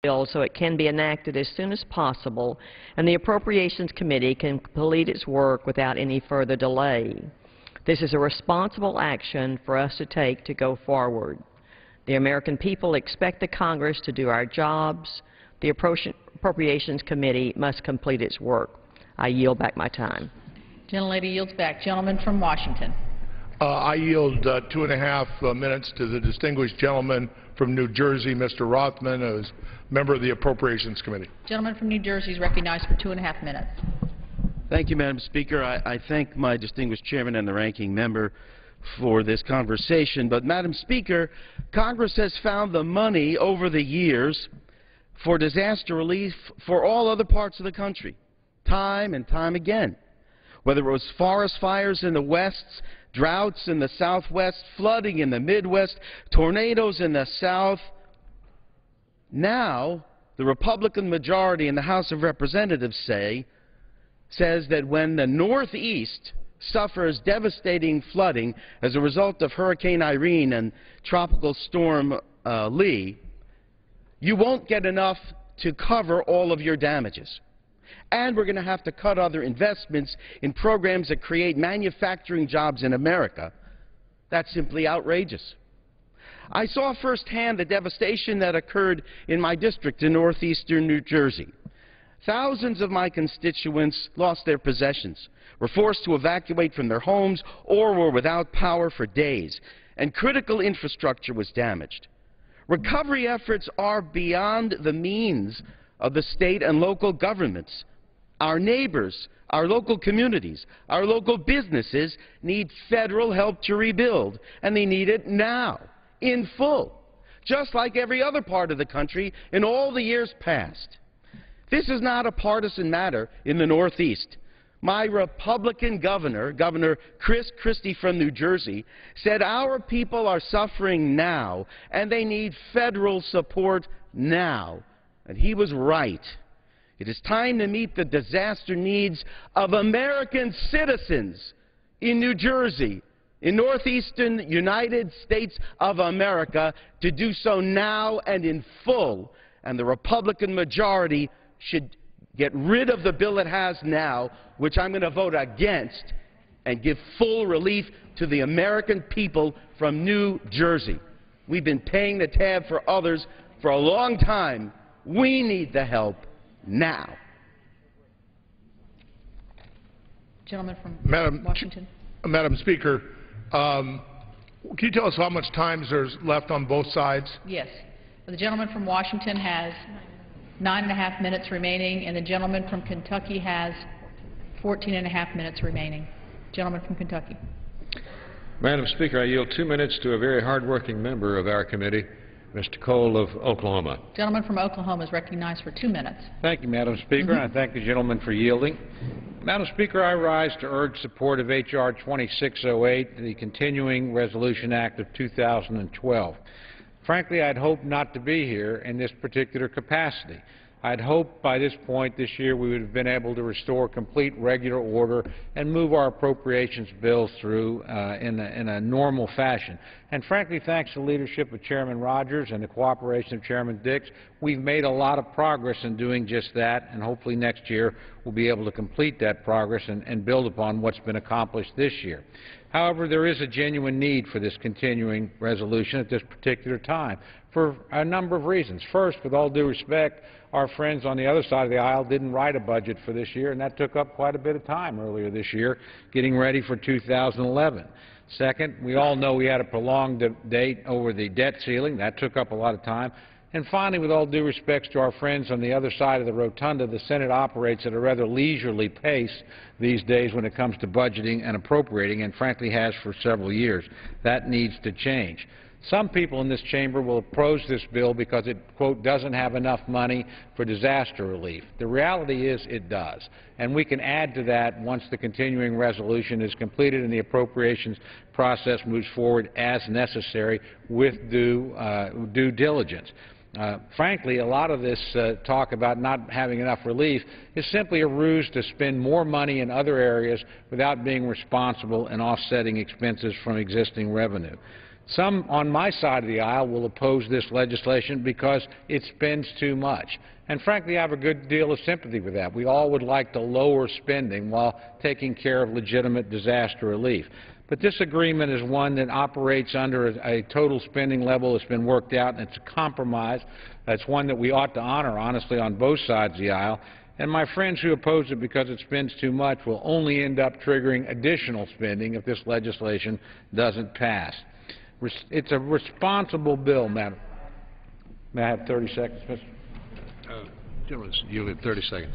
bill so it can be enacted as soon as possible and the Appropriations Committee can complete its work without any further delay. This is a responsible action for us to take to go forward. The American people expect the Congress to do our jobs. The Appropriations Committee must complete its work. I yield back my time. Gentlelady yields back. Gentleman from Washington. I yield 2.5 minutes to the distinguished gentleman from New Jersey, Mr. Rothman, who is member of the Appropriations Committee. Gentleman from New Jersey is recognized for 2.5 minutes. Thank you, Madam Speaker. I thank my distinguished chairman and the ranking member for this conversation. But, Madam Speaker, Congress has found the money over the years for disaster relief for all other parts of the country, time and time again. Whether it was forest fires in the West, droughts in the Southwest, flooding in the Midwest, tornadoes in the South. Now, the Republican majority in the House of Representatives says that when the Northeast suffers devastating flooding as a result of Hurricane Irene and Tropical Storm Lee, you won't get enough to cover all of your damages. And we're going to have to cut other investments in programs that create manufacturing jobs in America. That's simply outrageous. I saw firsthand the devastation that occurred in my district in northeastern New Jersey. Thousands of my constituents lost their possessions, were forced to evacuate from their homes, or were without power for days, and critical infrastructure was damaged. Recovery efforts are beyond the means of the state and local governments. Our neighbors, our local communities, our local businesses need federal help to rebuild, and they need it now, in full, just like every other part of the country in all the years past. This is not a partisan matter in the Northeast. My Republican governor, Governor Chris Christie from New Jersey, said our people are suffering now and they need federal support now. And he was right. It is time to meet the disaster needs of American citizens in New Jersey, in northeastern United States of America, to do so now and in full. And the Republican majority should get rid of the bill it has now, which I'm going to vote against, and give full relief to the American people from New Jersey. We've been paying the tab for others for a long time. We need the help now. Gentleman from Madam Washington. Madam Speaker, can you tell us how much time there's left on both sides? Yes. The gentleman from Washington has 9.5 minutes remaining, and the gentleman from Kentucky has 14.5 minutes remaining. Gentleman from Kentucky. Madam Speaker, I yield 2 minutes to a very hard-working member of our committee, Mr. Cole of Oklahoma. Gentleman from Oklahoma is recognized for 2 minutes. Thank you, Madam Speaker, and I thank the gentleman for yielding. Madam Speaker, I rise to urge support of H.R. 2608, the Continuing Resolution Act of 2012. Frankly, I'd hoped not to be here in this particular capacity. I'd hoped by this point this year we would have been able to restore complete regular order and move our appropriations bills through in a normal fashion. And frankly, thanks to the leadership of Chairman Rogers and the cooperation of Chairman Dix, we've made a lot of progress in doing just that, and hopefully next year we'll be able to complete that progress and build upon what's been accomplished this year. However, there is a genuine need for this continuing resolution at this particular time for a number of reasons. First, with all due respect, our friends on the other side of the aisle didn't write a budget for this year, and that took up quite a bit of time earlier this year, getting ready for 2011. Second, we all know we had a prolonged debate over the debt ceiling. That took up a lot of time. And finally, with all due respects to our friends on the other side of the rotunda, the Senate operates at a rather leisurely pace these days when it comes to budgeting and appropriating, and frankly has for several years. That needs to change. Some people in this chamber will oppose this bill because it, quote, doesn't have enough money for disaster relief. The reality is it does, and we can add to that once the continuing resolution is completed and the appropriations process moves forward as necessary with due diligence. Frankly, a lot of this talk about not having enough relief is simply a ruse to spend more money in other areas without being responsible and offsetting expenses from existing revenue. Some on my side of the aisle will oppose this legislation because it spends too much. And frankly, I have a good deal of sympathy with that. We all would like to lower spending while taking care of legitimate disaster relief. But this agreement is one that operates under a total spending level that's been worked out, and it's a compromise. That's one that we ought to honor, honestly, on both sides of the aisle. And my friends who oppose it because it spends too much will only end up triggering additional spending if this legislation doesn't pass. It's a responsible bill, Madam. May I have 30 seconds, Mr. Gentleman's yielded 30 seconds.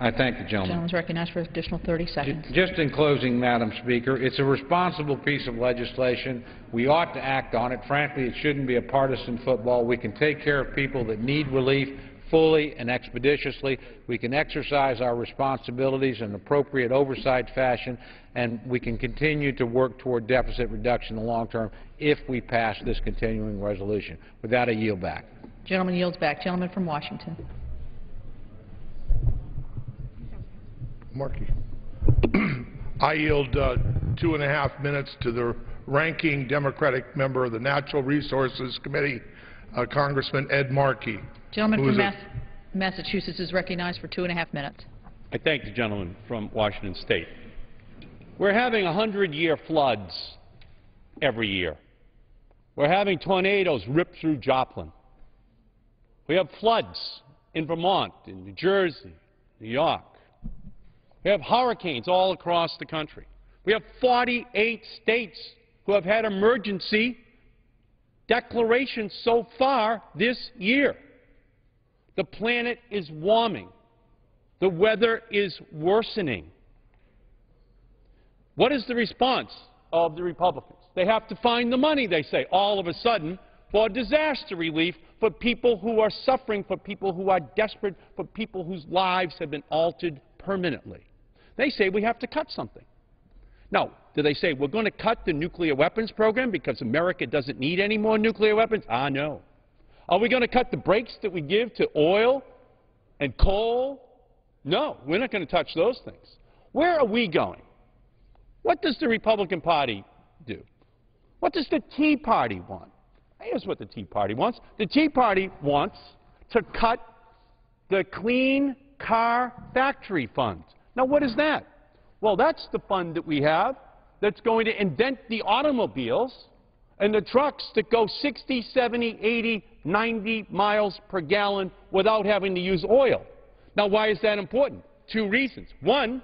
I thank the The gentleman. gentleman is recognized for an additional 30 seconds. Just in closing, Madam Speaker, it's a responsible piece of legislation. We ought to act on it. Frankly, it shouldn't be a partisan football. We can take care of people that need relief fully and expeditiously. We can exercise our responsibilities in appropriate oversight fashion, and we can continue to work toward deficit reduction in the long term if we pass this continuing resolution. With that, I yield back. Gentleman yields back. Gentleman from Washington. Markey. I yield 2.5 minutes to the ranking Democratic member of the Natural Resources Committee, Congressman Ed Markey. Gentleman from Massachusetts is recognized for 2.5 minutes. I thank the gentleman from Washington State. We're having 100-year floods every year. We're having tornadoes rip through Joplin. We have floods in Vermont, in New Jersey, New York. We have hurricanes all across the country. We have 48 states who have had emergency declarations so far this year. The planet is warming. The weather is worsening. What is the response of the Republicans? They have to find the money, they say, all of a sudden, for disaster relief for people who are suffering, for people who are desperate, for people whose lives have been altered permanently. They say we have to cut something. Now, do they say we're going to cut the nuclear weapons program because America doesn't need any more nuclear weapons? No. Are we going to cut the brakes that we give to oil and coal? No, we're not going to touch those things. Where are we going? What does the Republican Party do? What does the Tea Party want? Here's what the Tea Party wants. The Tea Party wants to cut the Clean Car Factory Fund. Now, what is that? Well, that's the fund that we have that's going to invent the automobiles and the trucks that go 60, 70, 80, 90 miles per gallon without having to use oil. Now, why is that important? Two reasons. One,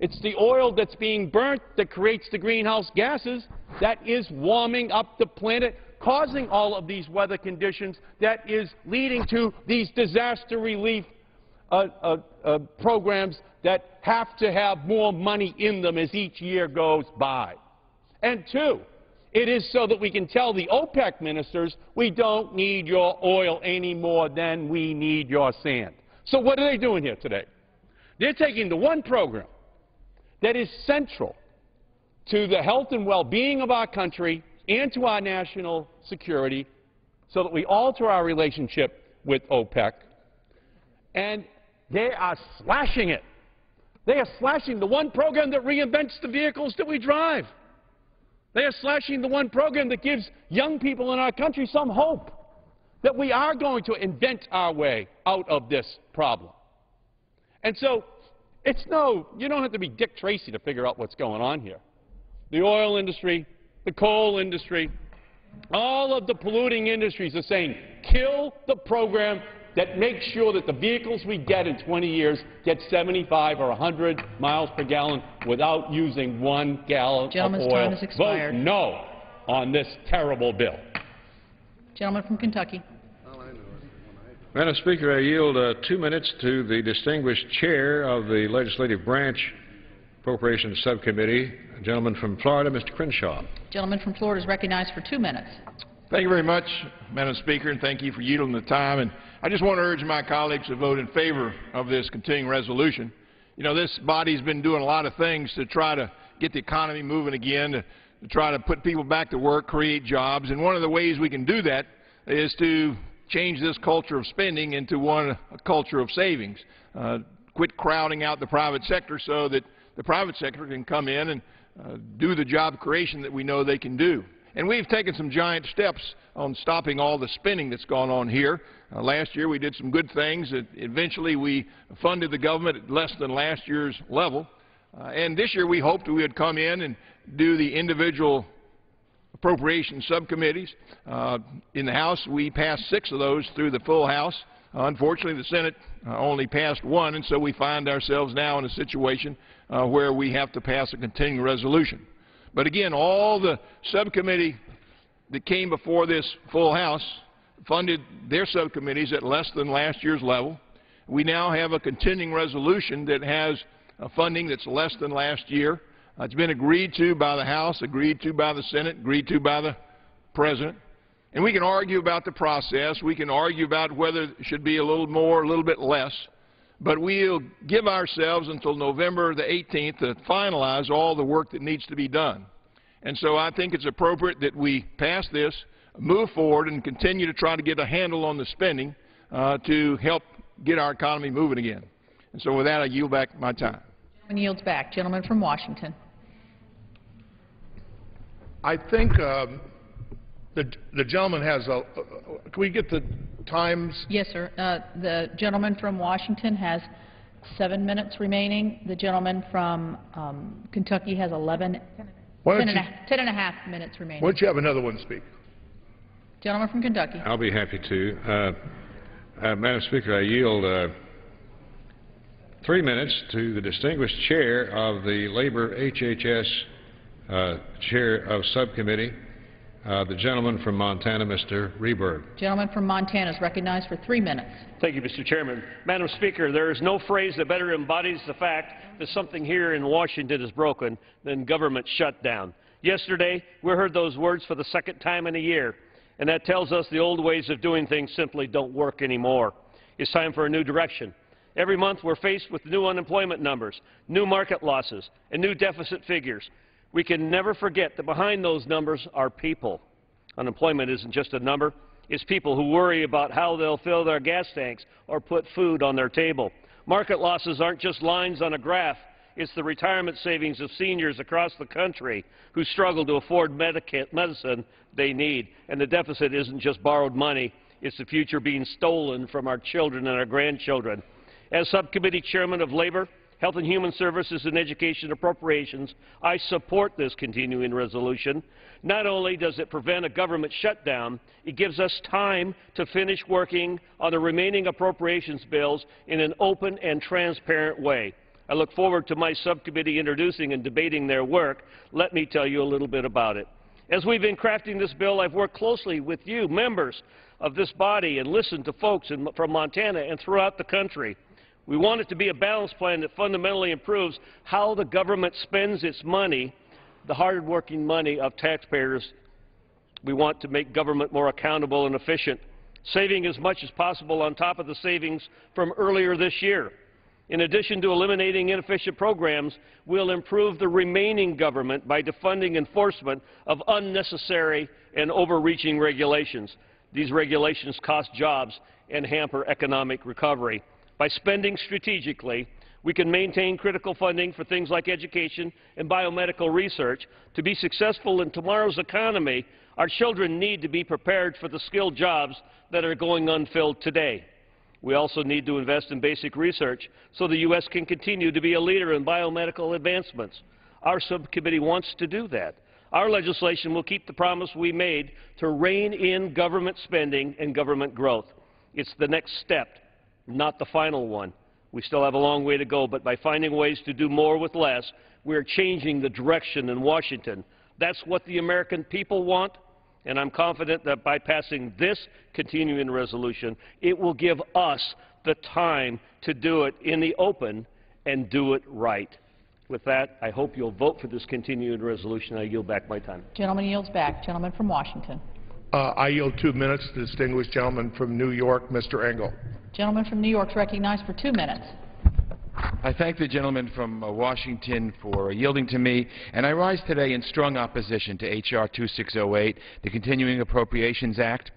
it's the oil that's being burnt that creates the greenhouse gases that is warming up the planet, causing all of these weather conditions, that is leading to these disaster relief programs that have to have more money in them as each year goes by. And two, it is so that we can tell the OPEC ministers we don't need your oil any more than we need your sand. So what are they doing here today? They're taking the one program that is central to the health and well-being of our country and to our national security so that we alter our relationship with OPEC, and they are slashing it. They are slashing the one program that reinvents the vehicles that we drive. They are slashing the one program that gives young people in our country some hope that we are going to invent our way out of this problem. And so it's you don't have to be Dick Tracy to figure out what's going on here. The oil industry, the coal industry, all of the polluting industries are saying, kill the program that makes sure that the vehicles we get in 20 years get 75 or 100 miles per gallon without using 1 gallon Gentleman's of oil. time has expired. Vote no on this terrible bill. Gentleman from Kentucky. Madam Speaker, I yield 2 minutes to the distinguished chair of the Legislative Branch Appropriations Subcommittee, a gentleman from Florida, Mr. Crenshaw. Gentleman from Florida is recognized for 2 minutes. Thank you very much, Madam Speaker, and thank you for yielding the time. And I just want to urge my colleagues to vote in favor of this continuing resolution. You know, this body's been doing a lot of things to try to get the economy moving again, to try to put people back to work, create jobs. And one of the ways we can do that is to change this culture of spending into a culture of savings. Quit crowding out the private sector so that the private sector can come in and do the job creation that we know they can do. And we've taken some giant steps on stopping all the spending that's gone on here. Last year we did some good things. Eventually we funded the government at less than last year's level. And this year we hoped we would come in and do the individual appropriation subcommittees. In the House, we passed 6 of those through the full House. Unfortunately, the Senate only passed 1, and so we find ourselves now in a situation where we have to pass a continuing resolution. But again, all the subcommittee that came before this full House funded their subcommittees at less than last year's level. We now have a continuing resolution that has funding that's less than last year. It's been agreed to by the House, agreed to by the Senate, agreed to by the President. And we can argue about the process. We can argue about whether it should be a little more, a little bit less. But we'll give ourselves until November the 18th to finalize all the work that needs to be done. And so I think it's appropriate that we pass this, move forward, and continue to try to get a handle on the spending to help get our economy moving again. And so with that, I yield back my time. Gentleman yields back. Gentleman from Washington. I think the gentleman has a can we get the times? Yes, sir. The gentleman from Washington has 7 minutes remaining. The gentleman from Kentucky has 10 and a half minutes remaining. Why don't you have another one speak? Gentleman from Kentucky. I'll be happy to. Madam Speaker, I yield 3 minutes to the distinguished chair of the Labor HHS Chair of Subcommittee, the gentleman from Montana, Mr. Rehberg. Gentleman from Montana is recognized for 3 minutes. Thank you, Mr. Chairman. Madam Speaker, there is no phrase that better embodies the fact that something here in Washington is broken than government shutdown. Yesterday, we heard those words for the 2nd time in a year, and that tells us the old ways of doing things simply don't work anymore. It's time for a new direction. Every month we're faced with new unemployment numbers, new market losses, and new deficit figures. We can never forget that behind those numbers are people. Unemployment isn't just a number. It's people who worry about how they'll fill their gas tanks or put food on their table. Market losses aren't just lines on a graph. It's the retirement savings of seniors across the country who struggle to afford medicine they need. And the deficit isn't just borrowed money. It's the future being stolen from our children and our grandchildren. As Subcommittee Chairman of Labor, Health and Human Services and Education Appropriations, I support this continuing resolution. Not only does it prevent a government shutdown, it gives us time to finish working on the remaining appropriations bills in an open and transparent way. I look forward to my subcommittee introducing and debating their work. Let me tell you a little bit about it. As we've been crafting this bill, I've worked closely with you, members of this body, and listened to folks from Montana and throughout the country. We want it to be a balanced plan that fundamentally improves how the government spends its money, the hard-working money of taxpayers. We want to make government more accountable and efficient, saving as much as possible on top of the savings from earlier this year. In addition to eliminating inefficient programs, we'll improve the remaining government by defunding enforcement of unnecessary and overreaching regulations. These regulations cost jobs and hamper economic recovery. By spending strategically, we can maintain critical funding for things like education and biomedical research. To be successful in tomorrow's economy, our children need to be prepared for the skilled jobs that are going unfilled today. We also need to invest in basic research so the U.S. can continue to be a leader in biomedical advancements. Our subcommittee wants to do that. Our legislation will keep the promise we made to rein in government spending and government growth. It's the next step, not the final one. We still have a long way to go, but by finding ways to do more with less, we are changing the direction in Washington. That's what the American people want, and I'm confident that by passing this continuing resolution, it will give us the time to do it in the open and do it right. With that, I hope you'll vote for this continuing resolution. I yield back my time. Gentleman yields back. Gentleman from Washington. I yield 2 minutes to the distinguished gentleman from New York, Mr. Engel. Gentleman from New York is recognized for 2 minutes. I thank the gentleman from Washington for yielding to me, and I rise today in strong opposition to H.R. 2608, the Continuing Appropriations Act.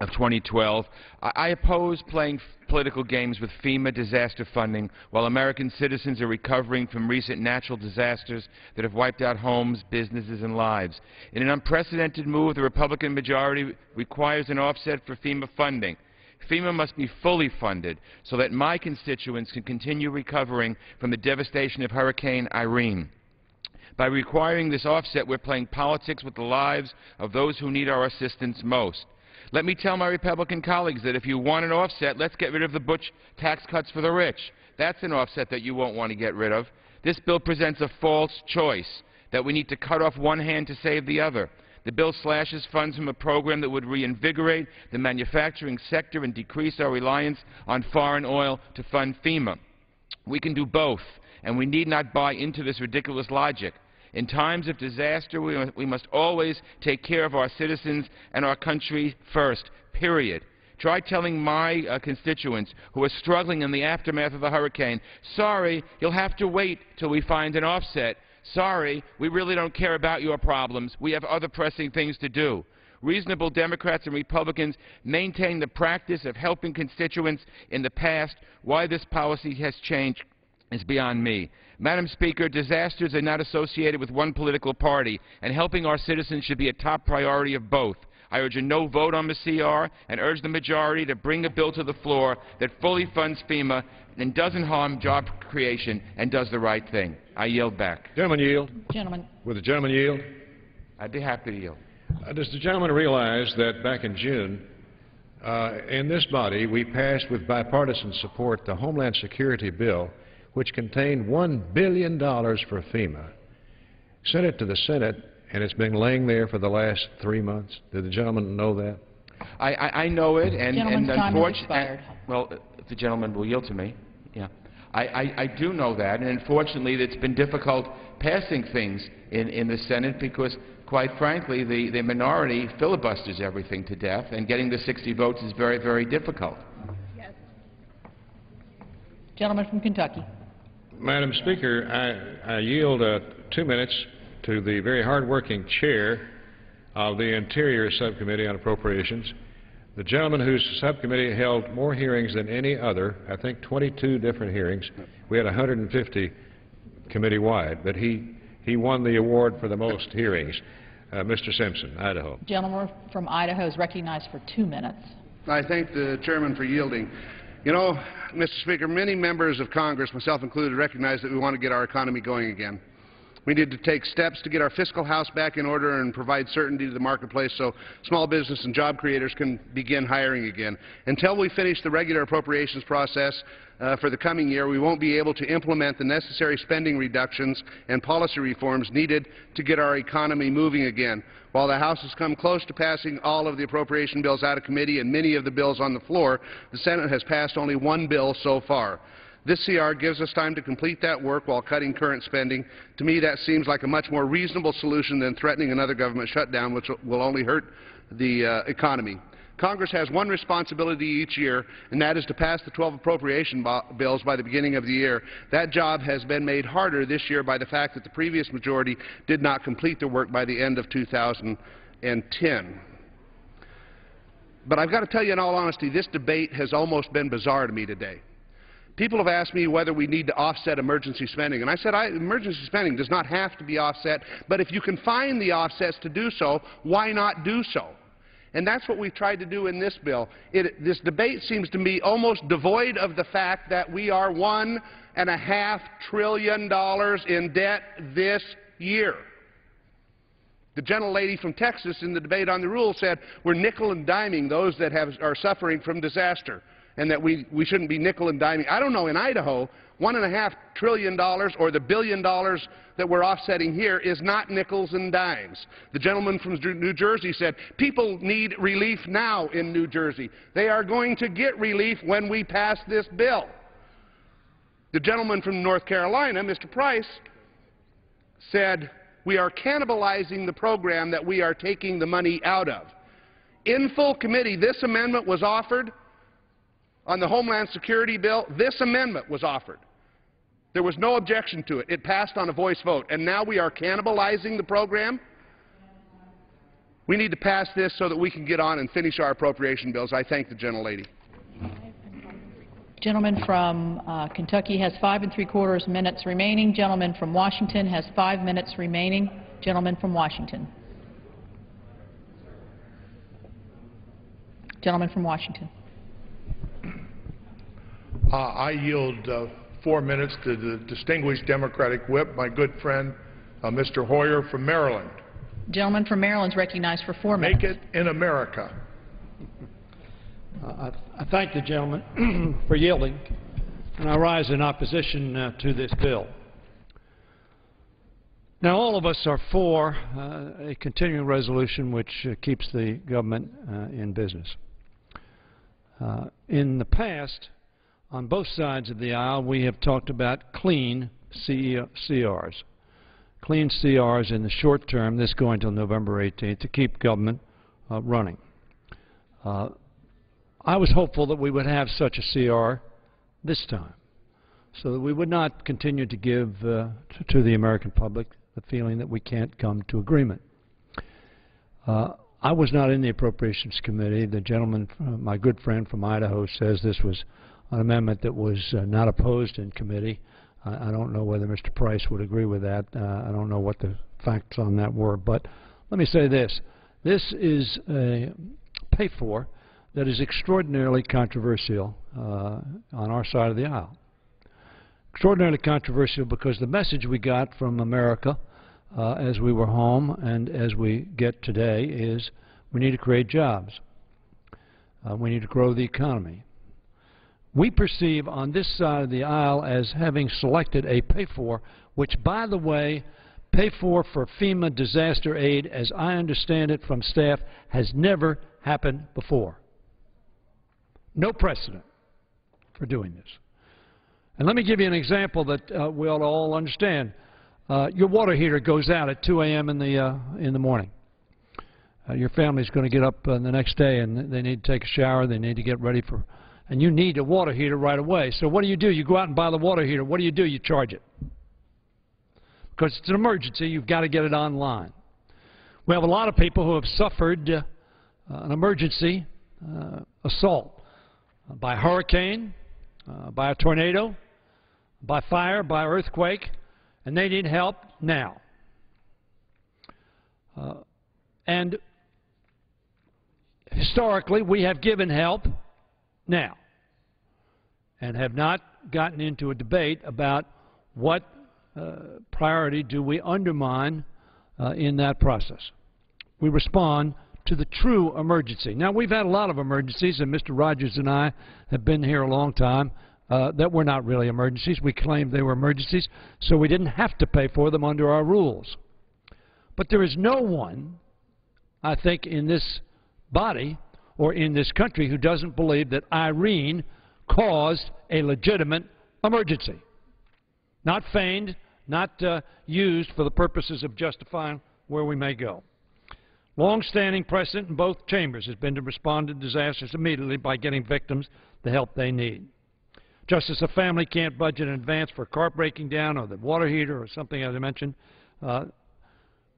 of 2012. I oppose playing political games with FEMA disaster funding while American citizens are recovering from recent natural disasters that have wiped out homes, businesses, and lives. In an unprecedented move, the Republican majority requires an offset for FEMA funding. FEMA must be fully funded so that my constituents can continue recovering from the devastation of Hurricane Irene. By requiring this offset, we're playing politics with the lives of those who need our assistance most. Let me tell my Republican colleagues that if you want an offset, let's get rid of the Bush tax cuts for the rich. That's an offset that you won't want to get rid of. This bill presents a false choice, that we need to cut off one hand to save the other. The bill slashes funds from a program that would reinvigorate the manufacturing sector and decrease our reliance on foreign oil to fund FEMA. We can do both, and we need not buy into this ridiculous logic. In times of disaster, we must always take care of our citizens and our country first, period. Try telling my constituents who are struggling in the aftermath of the hurricane, sorry, you'll have to wait till we find an offset. Sorry, we really don't care about your problems. We have other pressing things to do. Reasonable Democrats and Republicans maintain the practice of helping constituents in the past. Why this policy has changed is beyond me. Madam Speaker, disasters are not associated with one political party, and helping our citizens should be a top priority of both. I urge a no vote on the CR and urge the majority to bring a bill to the floor that fully funds FEMA and doesn't harm job creation and does the right thing. I yield back. Gentleman yield. Gentleman. Will the gentleman yield? I'd be happy to yield. Does the gentleman realize that back in June, in this body, we passed with bipartisan support the Homeland Security bill, which contained $1 billion for FEMA, sent it to the Senate, and it's been laying there for the last 3 months. Did the gentleman know that? I know it, and unfortunately, well, if the gentleman will yield to me, yeah. I do know that, and unfortunately it's been difficult passing things in the Senate because, quite frankly, the minority filibusters everything to death, and getting the 60 votes is very, very difficult. Yes. Gentleman from Kentucky. Madam Speaker, I yield 2 minutes to the very hard-working chair of the Interior Subcommittee on Appropriations, the gentleman whose subcommittee held more hearings than any other, I think 22 different hearings. We had 150 committee-wide, but he won the award for the most hearings. Mr. Simpson, Idaho. Gentleman from Idaho is recognized for 2 minutes. I thank the chairman for yielding. You know, Mr. Speaker, many members of Congress, myself included, recognize that we want to get our economy going again. We need to take steps to get our fiscal house back in order and provide certainty to the marketplace so small business and job creators can begin hiring again. Until we finish the regular appropriations process for the coming year, we won't be able to implement the necessary spending reductions and policy reforms needed to get our economy moving again. While the House has come close to passing all of the appropriation bills out of committee and many of the bills on the floor, the Senate has passed only one bill so far. This CR gives us time to complete that work while cutting current spending. To me, that seems like a much more reasonable solution than threatening another government shutdown, which will only hurt the economy. Congress has one responsibility each year, and that is to pass the 12 appropriation bills by the beginning of the year. That job has been made harder this year by the fact that the previous majority did not complete the work by the end of 2010. But I've got to tell you in all honesty, this debate has almost been bizarre to me today. People have asked me whether we need to offset emergency spending, and I said emergency spending does not have to be offset, but if you can find the offsets to do so, why not do so? And that's what we've tried to do in this bill. This debate seems to me almost devoid of the fact that we are $1.5 trillion in debt this year. The gentlelady from Texas in the debate on the rules said we're nickel and diming those that are suffering from disaster, and that we shouldn't be nickel and diming. I don't know, in Idaho, $1.5 trillion or the $1 billion that we're offsetting here is not nickels and dimes. The gentleman from New Jersey said people need relief now in New Jersey. They are going to get relief when we pass this bill. The gentleman from North Carolina, Mr. Price, said we are cannibalizing the program that we are taking the money out of. In full committee, this amendment was offered. On the Homeland Security bill, this amendment was offered. There was no objection to it. It passed on a voice vote. And now we are cannibalizing the program? We need to pass this so that we can get on and finish our appropriation bills. I thank the gentlelady. Gentleman from Kentucky has 5 3/4 minutes remaining. Gentleman from Washington has 5 minutes remaining. Gentleman from Washington. Gentleman from Washington. I yield 4 minutes to the distinguished Democratic whip, my good friend, Mr. Hoyer from Maryland. Gentleman from Maryland is recognized for 4 minutes. Make it in America. I thank the gentleman for yielding, and I rise in opposition to this bill. Now, all of us are for a continuing resolution which keeps the government in business. In the past, on both sides of the aisle, we have talked about clean CRs. Clean CRs in the short term, this going until November 18th, to keep government running. I was hopeful that we would have such a CR this time, so that we would not continue to give to the American public the feeling that we can't come to agreement. I was not in the Appropriations Committee. The gentleman, my good friend from Idaho, says this was an amendment that was not opposed in committee. I don't know whether Mr. Price would agree with that. I don't know what the facts on that were. But let me say this. This is a pay-for that is extraordinarily controversial on our side of the aisle. Extraordinarily controversial because the message we got from America as we were home and as we get today is we need to create jobs. We need to grow the economy. We perceive on this side of the aisle as having selected a pay-for, which, by the way, pay-for FEMA disaster aid, as I understand it from staff, has never happened before. No precedent for doing this. And let me give you an example that we ought to all understand. Your water heater goes out at 2 a.m. in the morning. Your family's going to get up the next day and they need to take a shower, they need to get ready for, and you need a water heater right away. So what do? You go out and buy the water heater. What do? You charge it. Because it's an emergency, you've got to get it online. We have a lot of people who have suffered an emergency assault by hurricane, by a tornado, by fire, by earthquake, and they need help now. And historically, we have given help now and have not gotten into a debate about what priority do we undermine in that process. We respond to the true emergency. Now, we've had a lot of emergencies, and Mr. Rogers and I have been here a long time, that were not really emergencies. We claimed they were emergencies, so we didn't have to pay for them under our rules. But there is no one, I think, in this body or in this country who doesn't believe that Irene caused a legitimate emergency. Not feigned, not used for the purposes of justifying where we may go. Long-standing precedent in both chambers has been to respond to disasters immediately by getting victims the help they need. Just as a family can't budget in advance for a car breaking down or the water heater or something as I mentioned,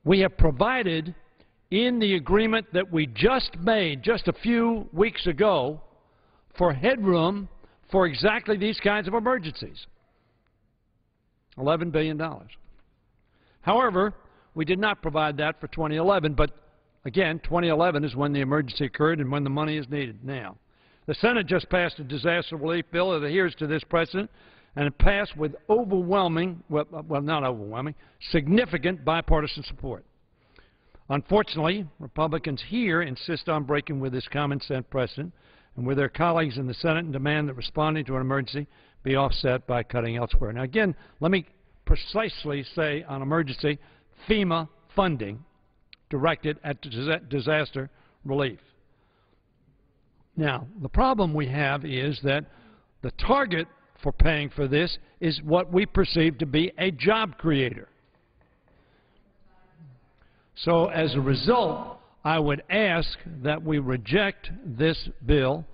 we have provided in the agreement that we just made just a few weeks ago for headroom for exactly these kinds of emergencies. $11 billion. However, we did not provide that for 2011, but again, 2011 is when the emergency occurred and when the money is needed now. The Senate just passed a disaster relief bill that adheres to this precedent, and it passed with overwhelming, well, not overwhelming, significant bipartisan support. Unfortunately, Republicans here insist on breaking with this common sense precedent and with their colleagues in the Senate and demand that responding to an emergency be offset by cutting elsewhere. Now, again, let me precisely say on emergency, FEMA funding directed at disaster relief. Now, the problem we have is that the target for paying for this is what we perceive to be a job creator. So as a result, I would ask that we reject this bill.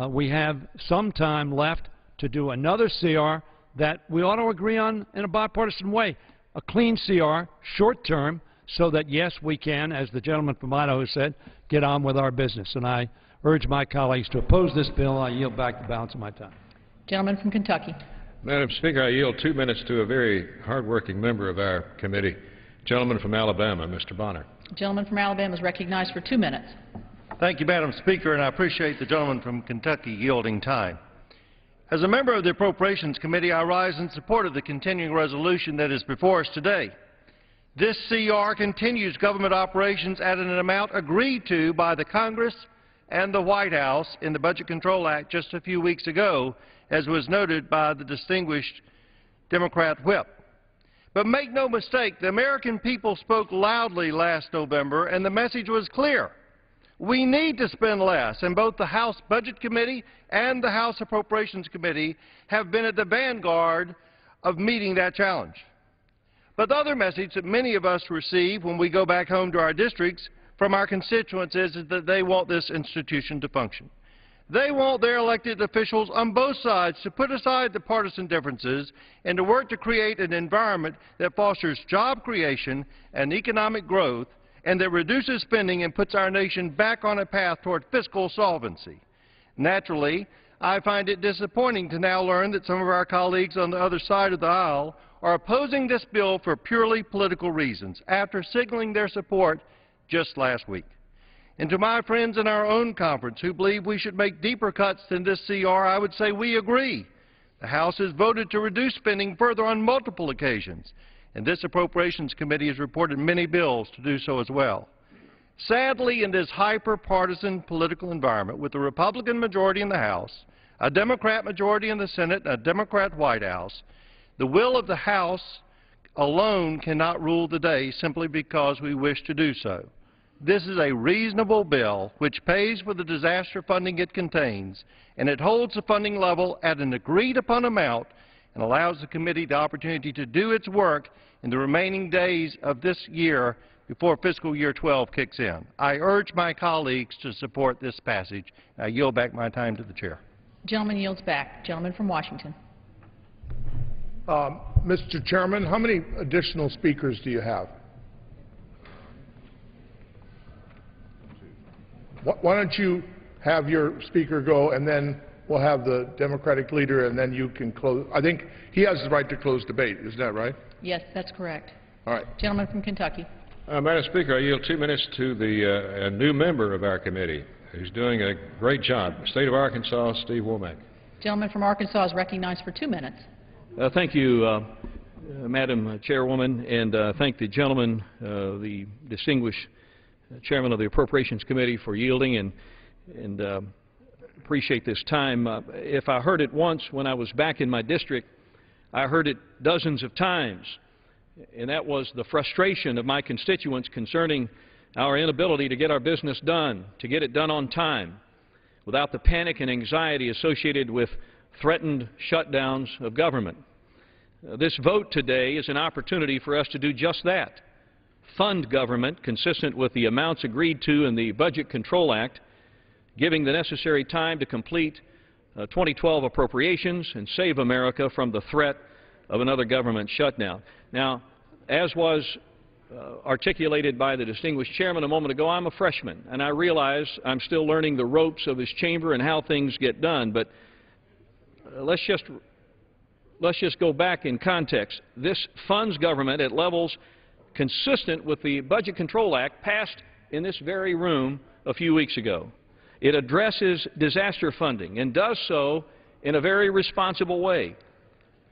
We have some time left to do another CR that we ought to agree on in a bipartisan way, a clean CR, short term, so that, yes, we can, as the gentleman from Idaho said, get on with our business. And I urge my colleagues to oppose this bill. I yield back the balance of my time. Gentleman from Kentucky. Madam Speaker, I yield 2 minutes to a very hard-working member of our committee, gentleman from Alabama, Mr. Bonner. Gentleman from Alabama is recognized for 2 minutes. Thank you, Madam Speaker, and I appreciate the gentleman from Kentucky yielding time. As a member of the Appropriations Committee, I rise in support of the continuing resolution that is before us today. This CR continues government operations at an amount agreed to by the Congress and the White House in the Budget Control Act just a few weeks ago, as was noted by the distinguished Democrat whip. But make no mistake, the American people spoke loudly last November, and the message was clear. We need to spend less, and both the House Budget Committee and the House Appropriations Committee have been at the vanguard of meeting that challenge. But the other message that many of us receive when we go back home to our districts from our constituents is that they want this institution to function. They want their elected officials on both sides to put aside the partisan differences and to work to create an environment that fosters job creation and economic growth, and that reduces spending and puts our nation back on a path toward fiscal solvency. Naturally, I find it disappointing to now learn that some of our colleagues on the other side of the aisle are opposing this bill for purely political reasons, after signaling their support just last week. And to my friends in our own conference who believe we should make deeper cuts than this CR, I would say we agree. The House has voted to reduce spending further on multiple occasions, and this Appropriations Committee has reported many bills to do so as well. Sadly, in this hyper-partisan political environment, with a Republican majority in the House, a Democrat majority in the Senate, and a Democrat White House, the will of the House alone cannot rule the day simply because we wish to do so. This is a reasonable bill which pays for the disaster funding it contains, and it holds the funding level at an agreed-upon amount and allows the committee the opportunity to do its work in the remaining days of this year before fiscal year 12 kicks in. I urge my colleagues to support this passage. I yield back my time to the chair. Gentleman yields back. Gentleman from Washington. Mr. Chairman, how many additional speakers do you have? Why don't you have your speaker go, and then we'll have the Democratic leader, and then you can close. I think he has the right to close debate. Isn't that right? Yes, that's correct. All right. Gentleman from Kentucky. Madam Speaker, I yield 2 minutes to the new member of our committee who's doing a great job, State of Arkansas, Steve Womack. Gentleman from Arkansas is recognized for 2 minutes. Thank you, Madam Chairwoman, and thank the gentleman, the distinguished Chairman of the Appropriations Committee, for yielding, and appreciate this time. If I heard it once when I was back in my district, I heard it dozens of times, and that was the frustration of my constituents concerning our inability to get our business done, to get it done on time, without the panic and anxiety associated with threatened shutdowns of government. This vote today is an opportunity for us to do just that. Fund government consistent with the amounts agreed to in the Budget Control Act, giving the necessary time to complete 2012 appropriations and save America from the threat of another government shutdown. Now, as was articulated by the distinguished chairman a moment ago, I'm a freshman, and I realize I'm still learning the ropes of this chamber and how things get done, but let's just go back in context. This funds government at levels consistent with the Budget Control Act passed in this very room a few weeks ago. It addresses disaster funding and does so in a very responsible way.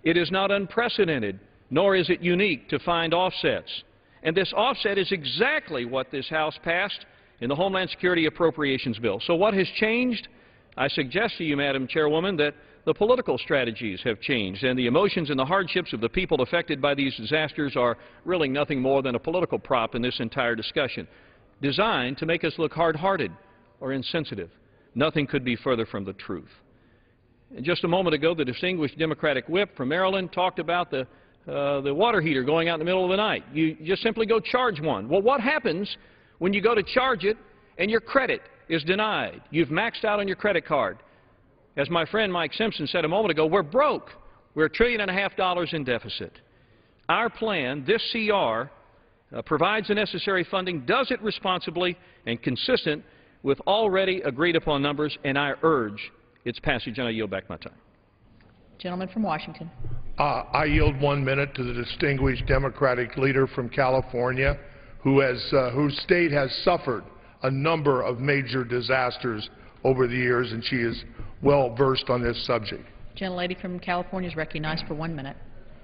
It is not unprecedented, nor is it unique to find offsets. And this offset is exactly what this House passed in the Homeland Security Appropriations Bill. So what has changed? I suggest to you, Madam Chairwoman, that the political strategies have changed, and the emotions and the hardships of the people affected by these disasters are really nothing more than a political prop in this entire discussion, designed to make us look hard-hearted or insensitive. Nothing could be further from the truth. And just a moment ago, the distinguished Democratic whip from Maryland talked about the water heater going out in the middle of the night. You just simply go charge one. Well, what happens when you go to charge it and your credit is denied? You've maxed out on your credit card. As my friend Mike Simpson said a moment ago, we're broke. We're $1.5 trillion in deficit. Our plan, this CR, provides the necessary funding, does it responsibly and consistent with already agreed upon numbers, and I urge its passage, and I yield back my time. Gentleman from Washington. I yield 1 minute to the distinguished Democratic leader from California whose state has suffered a number of major disasters over the years, and she is well versed on this subject. Gentlelady from California is recognized for 1 minute.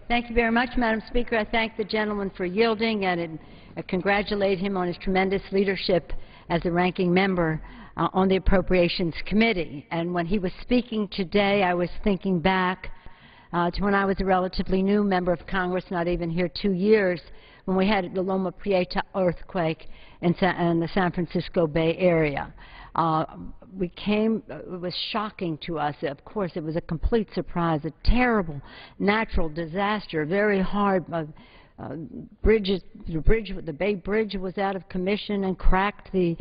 Thank you very much, Madam Speaker. I thank the gentleman for yielding and congratulate him on his tremendous leadership as a ranking member on the Appropriations Committee. And when he was speaking today, I was thinking back to when I was a relatively new member of Congress, not even here 2 years, when we had the Loma Prieta earthquake in the San Francisco Bay Area. It was shocking to us. Of course, it was a complete surprise, a terrible natural disaster, very hard. The Bay Bridge was out of commission and cracked. The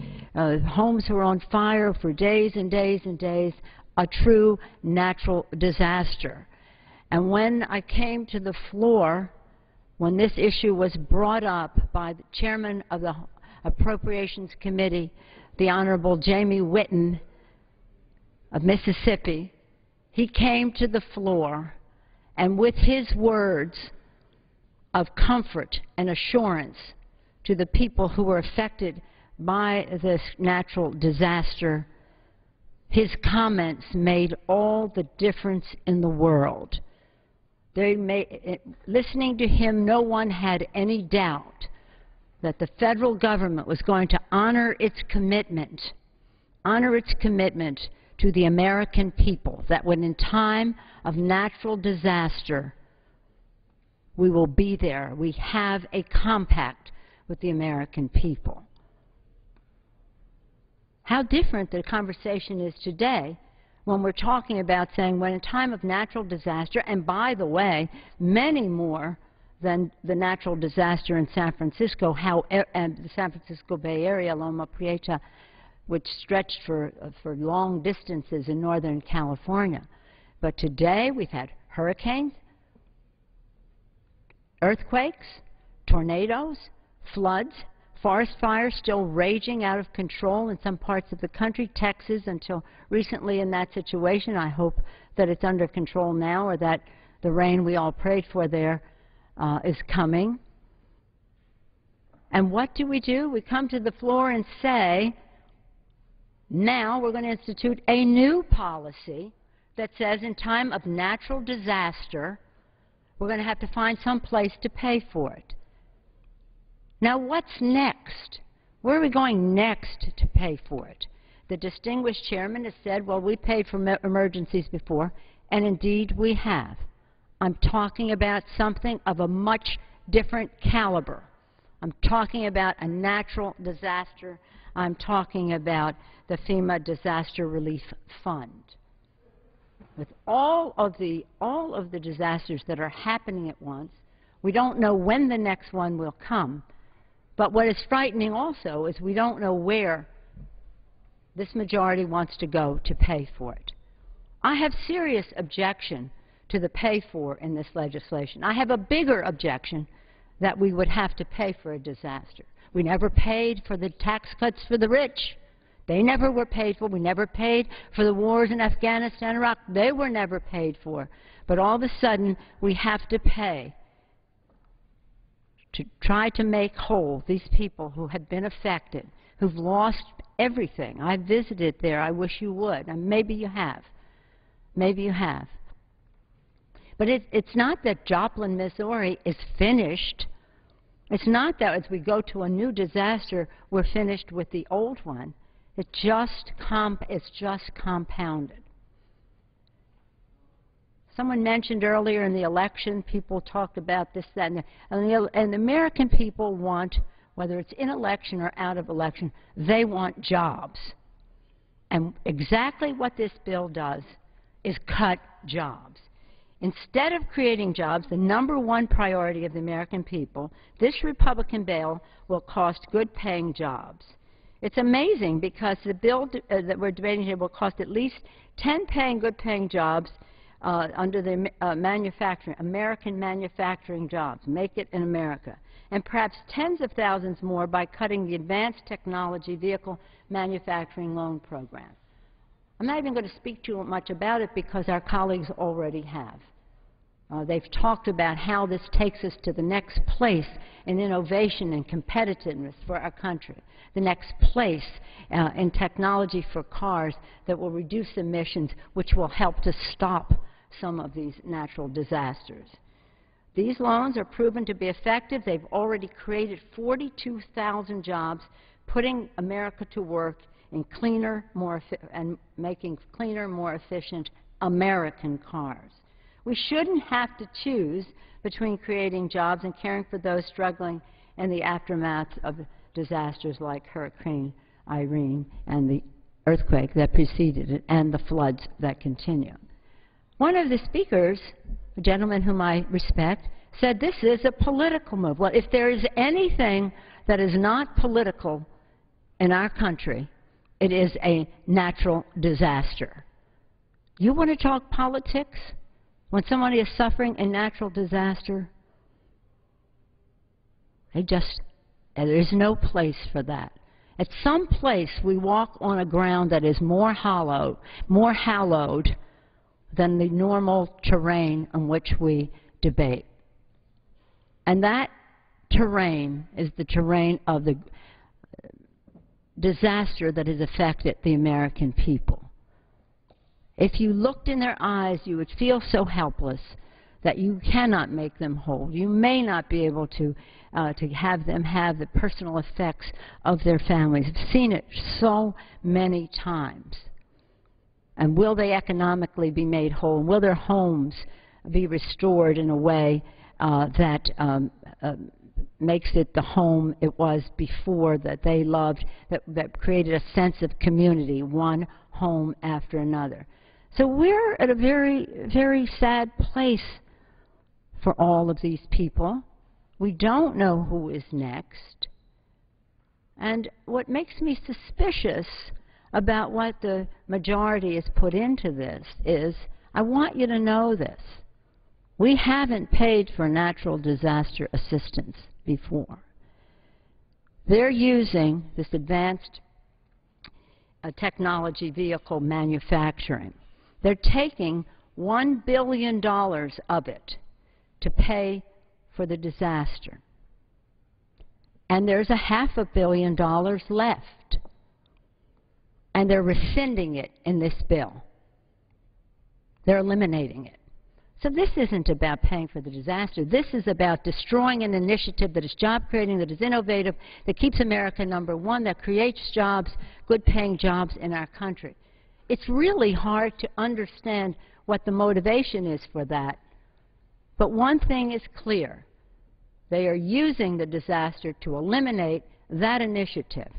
homes were on fire for days and days and days, a true natural disaster. And when I came to the floor, when this issue was brought up by the chairman of the Appropriations Committee, the Honorable Jamie Whitten of Mississippi, he came to the floor and with his words of comfort and assurance to the people who were affected by this natural disaster, his comments made all the difference in the world. Listening to him, no one had any doubt that the federal government was going to honor its commitment to the American people, that when in time of natural disaster, we will be there. We have a compact with the American people. How different the conversation is today when we're talking about saying when in time of natural disaster, and by the way, many more than the natural disaster in San Francisco, and the San Francisco Bay Area, Loma Prieta, which stretched for long distances in Northern California. But today we've had hurricanes, earthquakes, tornadoes, floods, forest fires still raging out of control in some parts of the country. Texas, until recently in that situation. I hope that it's under control now, or that the rain we all prayed for there is coming. And what do? We come to the floor and say, now we're going to institute a new policy that says in time of natural disaster, we're going to have to find some place to pay for it. Now, what's next? Where are we going next to pay for it? The distinguished chairman has said, well, we paid for emergencies before, and indeed we have. I'm talking about something of a much different caliber. I'm talking about a natural disaster. I'm talking about the FEMA Disaster Relief Fund. With all of the disasters that are happening at once, we don't know when the next one will come. But what is frightening also is we don't know where this majority wants to go to pay for it. I have serious objection to the pay for in this legislation. I have a bigger objection that we would have to pay for a disaster. We never paid for the tax cuts for the rich. They never were paid for. We never paid for the wars in Afghanistan and Iraq. They were never paid for. But all of a sudden, we have to pay to try to make whole these people who have been affected, who've lost everything. I visited there. I wish you would. And maybe you have. Maybe you have. But it's not that Joplin, Missouri is finished. It's not that as we go to a new disaster, we're finished with the old one. It's just compounded. Someone mentioned earlier in the election, people talked about this, that, and the American people want, whether it's in election or out of election, they want jobs. And exactly what this bill does is cut jobs. Instead of creating jobs, the #1 priority of the American people, this Republican bill will cost good-paying jobs. It's amazing because the bill that we're debating here will cost at least 10 good-paying jobs under the American manufacturing jobs, make it in America, and perhaps tens of thousands more by cutting the Advanced Technology Vehicle Manufacturing Loan Program. I'm not even going to speak too much about it because our colleagues already have. They've talked about how this takes us to the next place in innovation and competitiveness for our country, the next place in technology for cars that will reduce emissions, which will help to stop some of these natural disasters. These loans are proven to be effective. They've already created 42,000 jobs, putting America to work in cleaner, and making cleaner, more efficient American cars. We shouldn't have to choose between creating jobs and caring for those struggling in the aftermath of disasters like Hurricane Irene and the earthquake that preceded it and the floods that continue. One of the speakers, a gentleman whom I respect, said this is a political move. Well, if there is anything that is not political in our country, it is a natural disaster. You want to talk politics? When somebody is suffering a natural disaster, there is no place for that. At some place we walk on a ground that is more hallowed than the normal terrain on which we debate. And that terrain is the terrain of the disaster that has affected the American people. If you looked in their eyes, you would feel so helpless that you cannot make them whole. You may not be able to have them have the personal effects of their families. I've seen it so many times. And will they economically be made whole? Will their homes be restored in a way that makes it the home it was before, that they loved, that created a sense of community, one home after another? So we're at a very, very sad place for all of these people. We don't know who is next. And what makes me suspicious about what the majority has put into this is, I want you to know this. We haven't paid for natural disaster assistance before. They're using this advanced technology vehicle manufacturing. They're taking $1 billion of it to pay for the disaster. And there's $500 million left. And they're rescinding it in this bill. They're eliminating it. So this isn't about paying for the disaster. This is about destroying an initiative that is job-creating, that is innovative, that keeps America #1, that creates jobs, good-paying jobs in our country. It's really hard to understand what the motivation is for that. But one thing is clear. They are using the disaster to eliminate that initiative.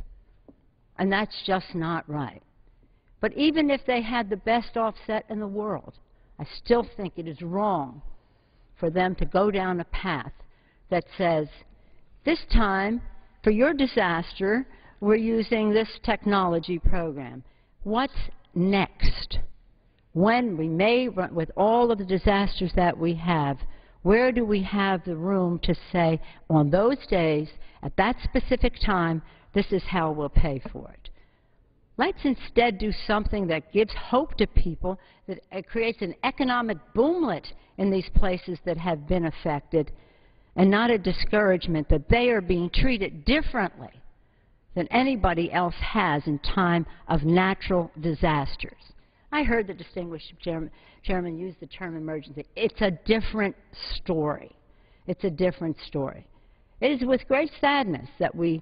And that's just not right. But even if they had the best offset in the world, I still think it is wrong for them to go down a path that says, this time, for your disaster, we're using this technology program. What's next? When we may, with all of the disasters that we have, where do we have the room to say, on those days, at that specific time, this is how we'll pay for it? Let's instead do something that gives hope to people, that creates an economic boomlet in these places that have been affected, and not a discouragement that they are being treated differently than anybody else has in time of natural disasters. I heard the distinguished chairman use the term emergency. It's a different story. It's a different story. It is with great sadness that we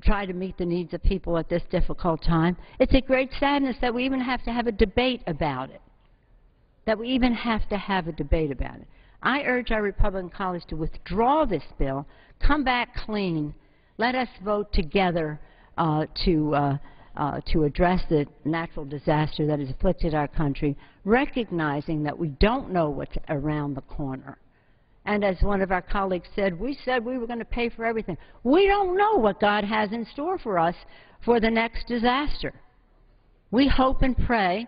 try to meet the needs of people at this difficult time. It's a great sadness that we even have to have a debate about it. I urge our Republican colleagues to withdraw this bill, come back clean, let us vote together to address the natural disaster that has afflicted our country, recognizing that we don't know what's around the corner. And as one of our colleagues said we were going to pay for everything. We don't know what God has in store for us for the next disaster. We hope and pray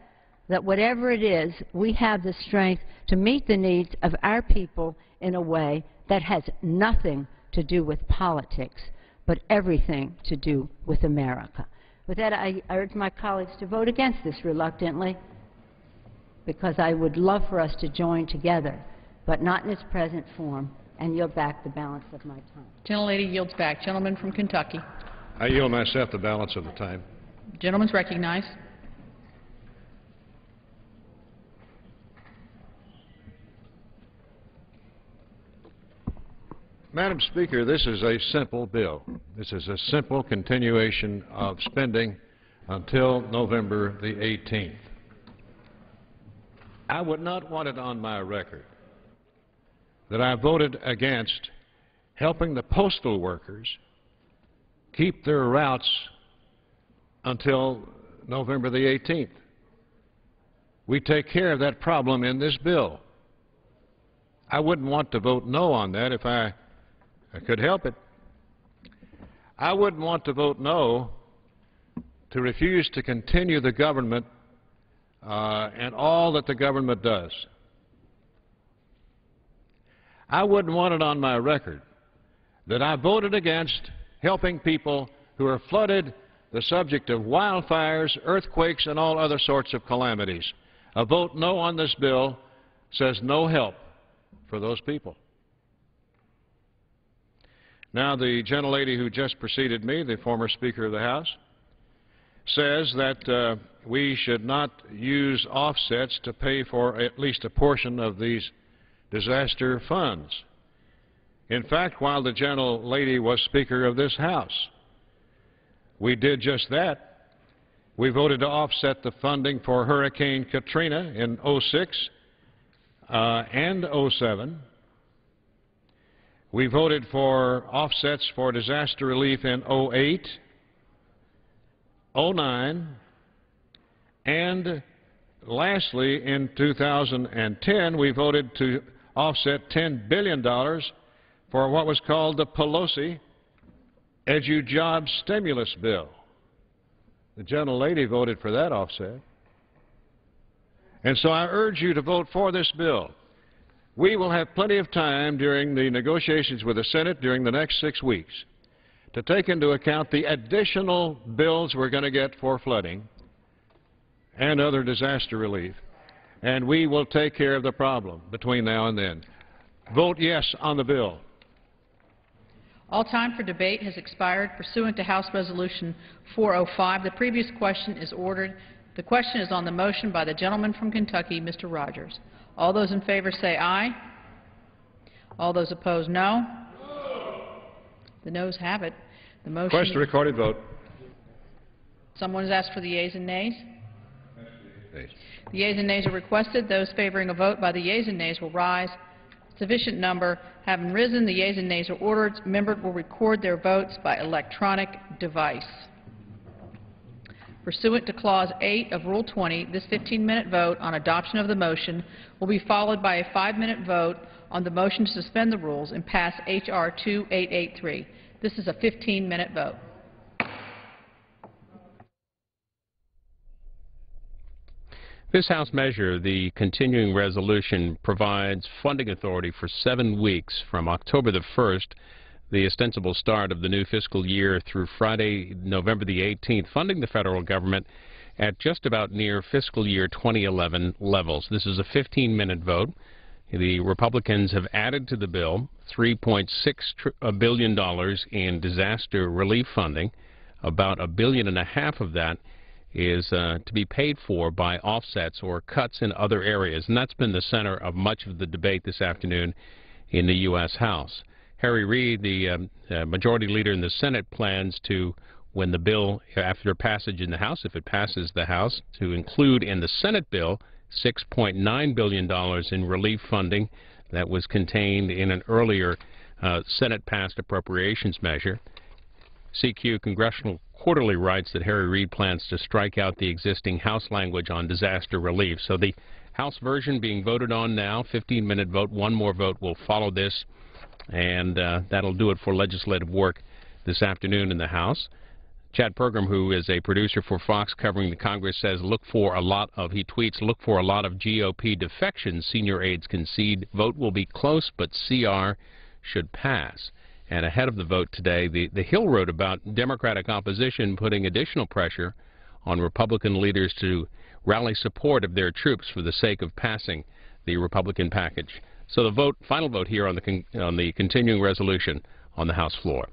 that whatever it is, we have the strength to meet the needs of our people in a way that has nothing to do with politics, but everything to do with America. With that, I urge my colleagues to vote against this reluctantly, because I would love for us to join together, but not in its present form, and yield back the balance of my time. Gentlelady yields back. Gentleman from Kentucky. I yield myself the balance of the time. Gentleman's recognized. Madam Speaker, this is a simple bill. This is a simple continuation of spending until November the 18th. I would not want it on my record that I voted against helping the postal workers keep their routes until November the 18th. We take care of that problem in this bill. I wouldn't want to vote no on that if I could help it. I wouldn't want to vote no to refuse to continue the government and all that the government does. I wouldn't want it on my record that I voted against helping people who are flooded, the subject of wildfires, earthquakes, and all other sorts of calamities. A vote no on this bill says no help for those people. Now, the gentlelady who just preceded me, the former Speaker of the House, says that we should not use offsets to pay for at least a portion of these disaster funds. In fact, while the gentlelady was Speaker of this House, we did just that. We voted to offset the funding for Hurricane Katrina in '06 and '07. We voted for offsets for disaster relief in '08, '09, and lastly, in 2010, we voted to offset $10 billion for what was called the Pelosi EduJobs Stimulus Bill. The gentlelady voted for that offset. And so I urge you to vote for this bill. We will have plenty of time during the negotiations with the Senate during the next 6 weeks to take into account the additional bills we're going to get for flooding and other disaster relief, and we will take care of the problem between now and then. Vote yes on the bill. All time for debate has expired. Pursuant to House Resolution 405, the previous question is ordered. The question is on the motion by the gentleman from Kentucky, Mr. Rogers. All those in favor say aye. All those opposed, no. The noes have it. The motion. Question recorded vote. Someone has asked for the yeas and nays. The yeas and nays are requested. Those favoring a vote by the yeas and nays will rise. Sufficient number having risen, the yeas and nays are ordered. Members will record their votes by electronic device. Pursuant to Clause 8 of Rule 20, this 15-minute vote on adoption of the motion will be followed by a 5-minute vote on the motion to suspend the rules and pass H.R. 2883. This is a 15-minute vote. This House measure, the continuing resolution, provides funding authority for 7 weeks from October the 1st, the ostensible start of the new fiscal year, through Friday, November the 18th, funding the federal government at just about near fiscal year 2011 levels. This is a 15-minute vote. The Republicans have added to the bill $3.6 billion in disaster relief funding. About $1.5 billion of that is to be paid for by offsets or cuts in other areas, and that's been the center of much of the debate this afternoon in the U.S. House. Harry Reid, the majority leader in the Senate, plans to, when the bill, after passage in the House, if it passes the House, to include in the Senate bill $6.9 billion in relief funding that was contained in an earlier Senate-passed appropriations measure. CQ Congressional Quarterly writes that Harry Reid plans to strike out the existing House language on disaster relief. So the House version being voted on now, 15-minute vote. One more vote will follow this, and that'll do it for legislative work this afternoon in the House. Chad Pergram, who is a producer for Fox covering the Congress, says he tweets, look for a lot of GOP defections. Senior aides concede vote will be close, but CR should pass. And ahead of the vote today, the Hill wrote about Democratic opposition putting additional pressure on Republican leaders to rally support of their troops for the sake of passing the Republican package. So the final vote here on the continuing resolution on the House floor.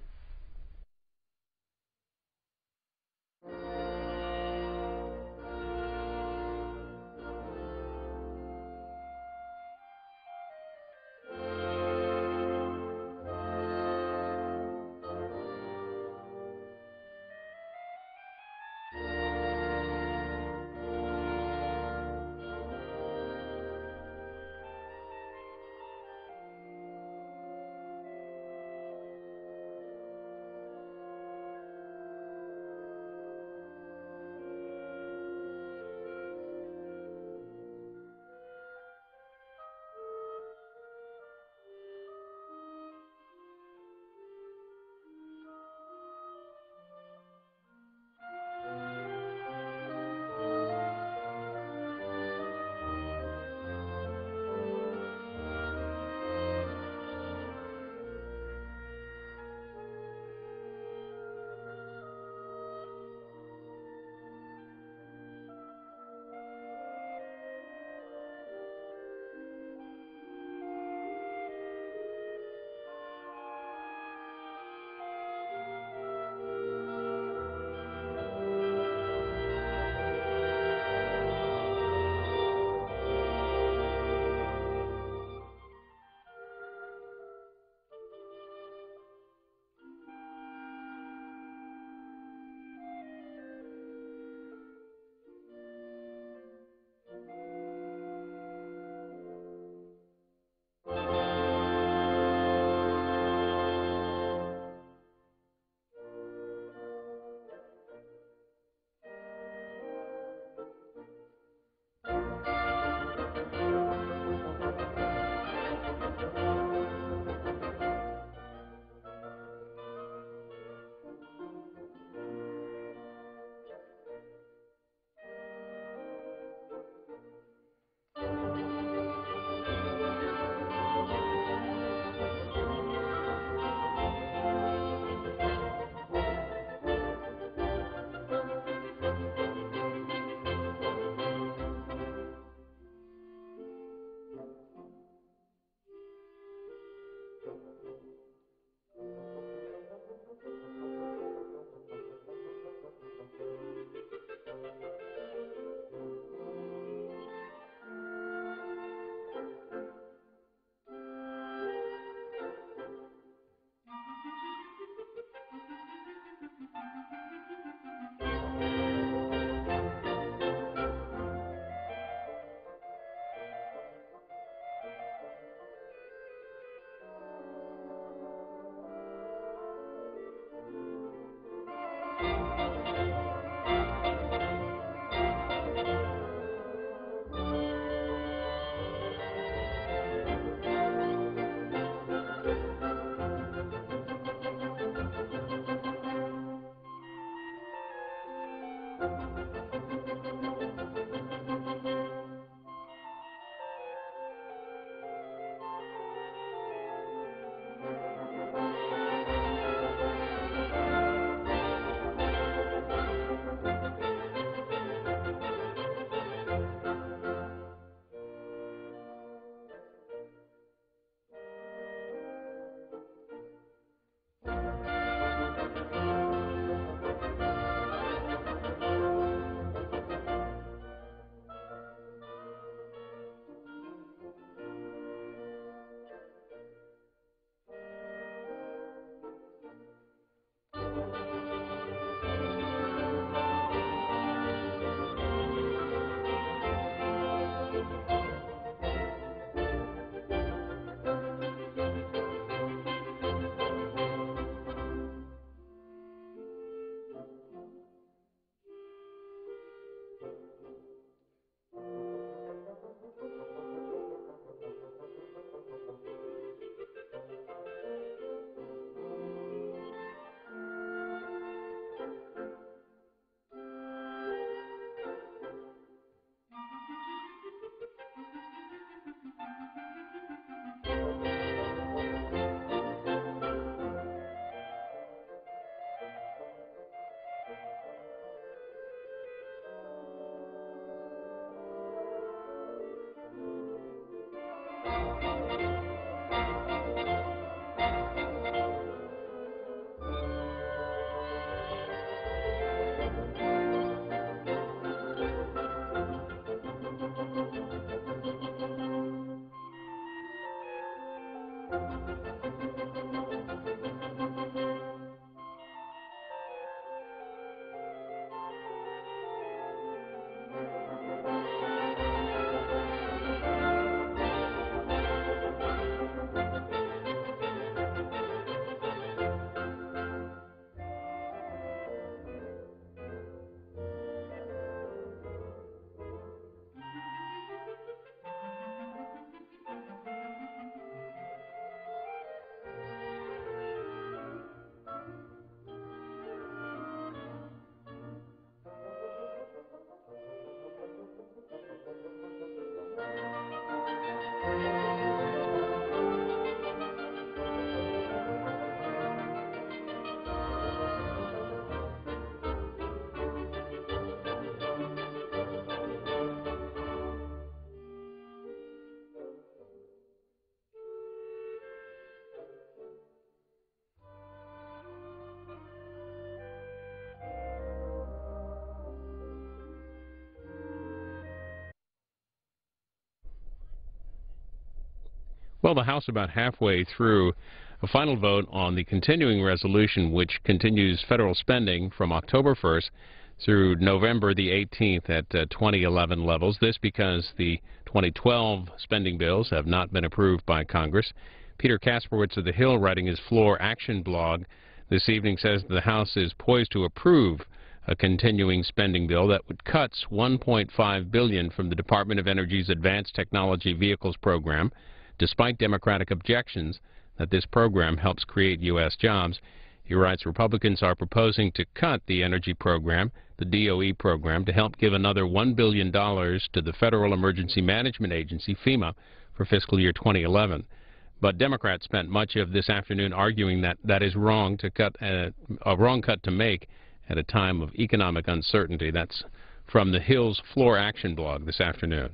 Well, the House about halfway through a final vote on the continuing resolution which continues federal spending from October 1st through November the 18th at 2011 levels. This because the 2012 spending bills have not been approved by Congress. Peter Kasperwitz of The Hill, writing his Floor Action blog this evening, says the House is poised to approve a continuing spending bill that would cut $1.5 billion from the Department of Energy's Advanced Technology Vehicles program, despite Democratic objections that this program helps create U.S. jobs. He writes, Republicans are proposing to cut the energy program, the DOE program, to help give another $1 billion to the Federal Emergency Management Agency, FEMA, for fiscal year 2011. But Democrats spent much of this afternoon arguing that that is wrong to cut, a wrong cut to make at a time of economic uncertainty. That's from the Hill's Floor Action blog this afternoon.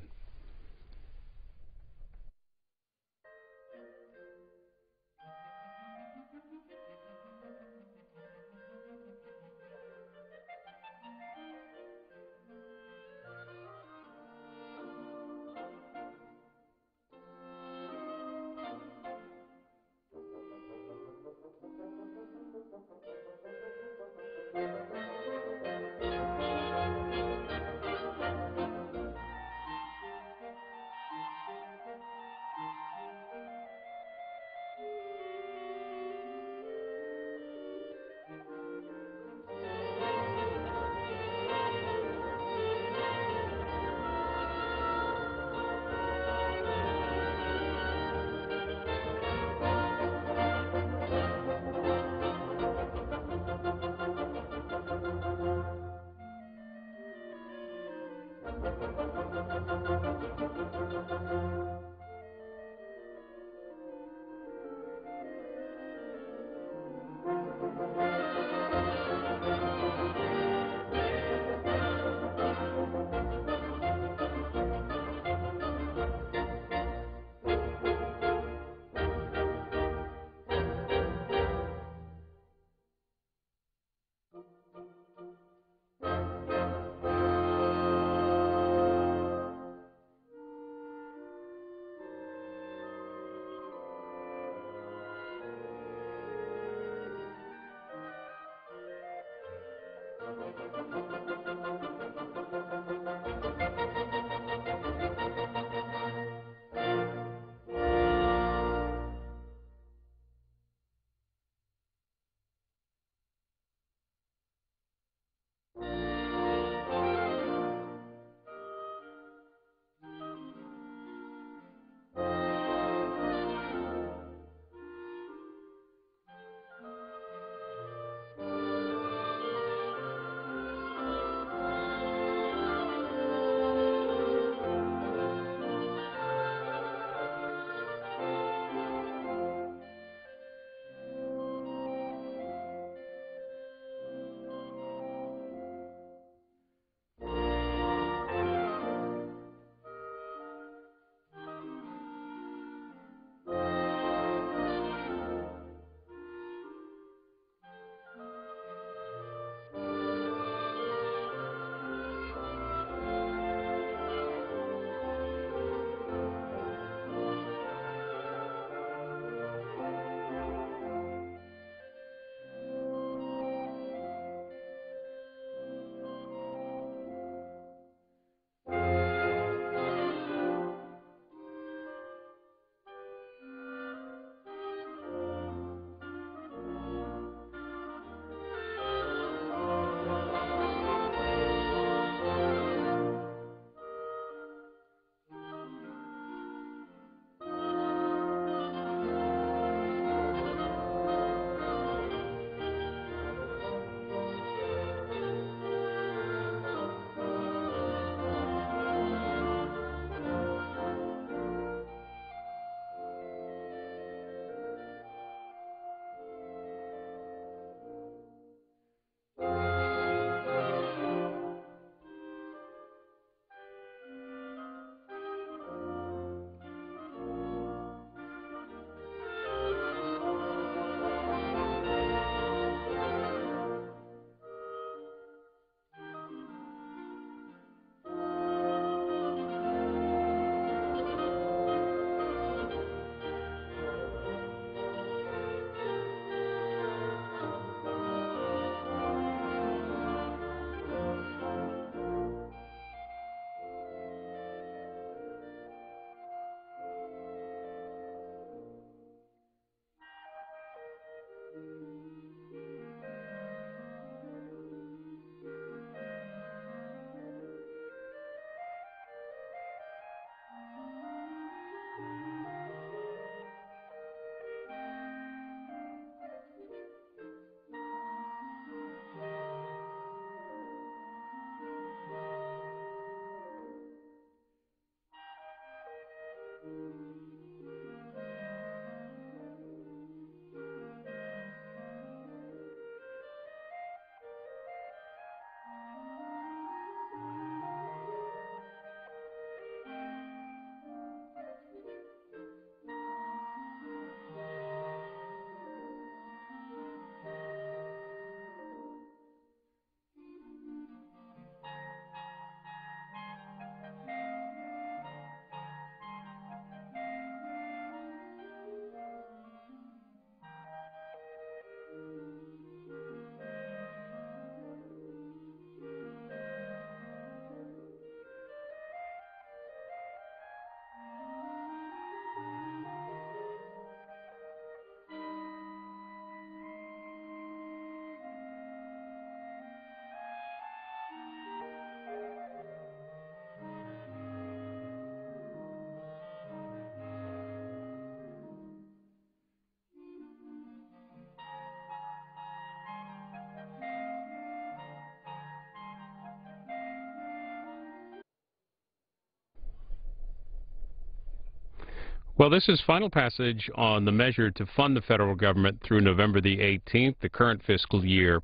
Well, this is final passage on the measure to fund the federal government through November the 18th. The current fiscal year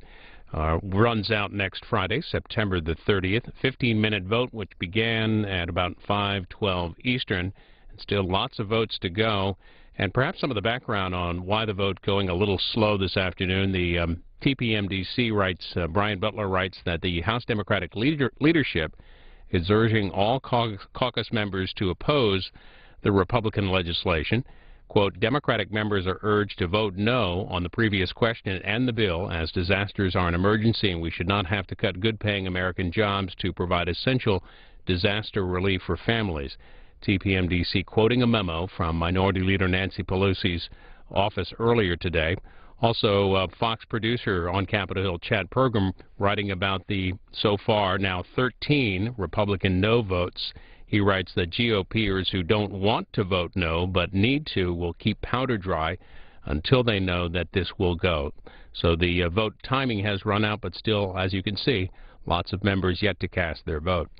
runs out next Friday, September the 30th. 15-minute vote, which began at about 5:12 Eastern. And still lots of votes to go. And perhaps some of the background on why the vote going a little slow this afternoon. The TPMDC writes, Brian Butler writes that the House Democratic leadership is urging all caucus members to oppose the Republican legislation. Quote, Democratic members are urged to vote no on the previous question and the bill, as disasters are an emergency and we should not have to cut good-paying American jobs to provide essential disaster relief for families. TPMDC quoting a memo from Minority Leader Nancy Pelosi's office earlier today. Also, Fox producer on Capitol Hill, Chad Pergram, writing about the so far now 13 Republican no votes. He writes that GOPers who don't want to vote no but need to will keep powder dry until they know that this will go. So the vote timing has run out, but still, as you can see, lots of members yet to cast their vote.